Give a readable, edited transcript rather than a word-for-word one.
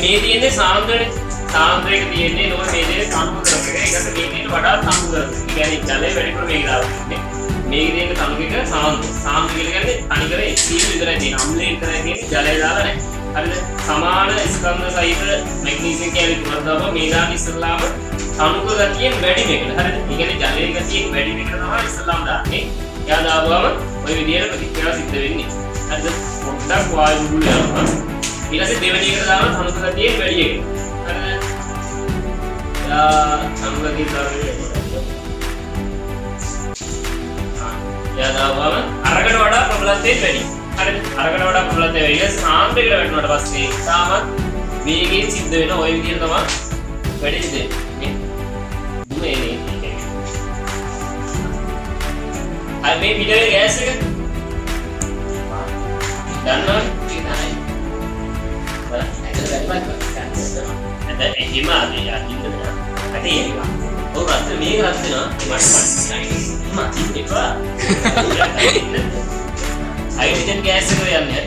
මේ තියෙන්නේ සාන්ද්‍රණය. සාන්ද්‍රයක තියෙන්නේ නෝ මේ තියෙන්නේ සම්මුඛ කරක. ඒකට මේ තියෙන්නේ වඩා සම්මුඛ කරක. ඒ කියන්නේ ජලය වැඩිපුර මේක දාන්නේ. මේක තියෙන්නේ සම්මුඛක සාන්ද්‍ර. සාන්ද්‍ර කියන්නේ තනිකර එක්සීම විතරයි තියෙන්නේ. අම්ලයේ විතරයි තියෙන්නේ. ජලය දාලා නැහැ. හරිද? සමාන ස්කන්ධ සහිත මැග්නීසියම් කැලේ තුනක් දාපුවා මේ දාන ඉස්සල්ලාම තනුක ගතියෙන් වැඩි මේකට. හරිද? ඒ කියන්නේ ජලයේ ගතියෙන් වැඩි මේකට තමයි ඉස්සල්ලාම දාන්නේ. එයා දාපුවම ওই විදිහට ප්‍රතික්‍රියාව සිද්ධ වෙන්නේ. හරිද? පොඩ්ඩක් වායු බුබුලු යනවා. ඊට පස්සේ දෙවෙනි එකට දානවා තනුක ගතියෙන් වැඩි එක. හරිද? යා තනුක ගතිය දාන්නේ. එයා දාපුවම අරකට වඩා ප්‍රබලත්වයෙන් වැඩි. හරිද? අරකට වඩා ප්‍රබලත්වයෙන් වැඩි. සාන්ද්‍රයකට වැටුණාට පස්සේ තාමත් වේගයෙන් සිද්ධ වෙන ওই විදිහට තමයි වැඩි දෙන්නේ. දුමේ නේ. අය මේ පිටේ ගෑස් එක දන්නවද? එහෙම ආදී යකින්ද ඇටි ඔය රත් මේක රත් වෙනවා මට එපා හයිඩ්‍රජන් ගෑස් එක යන්නේ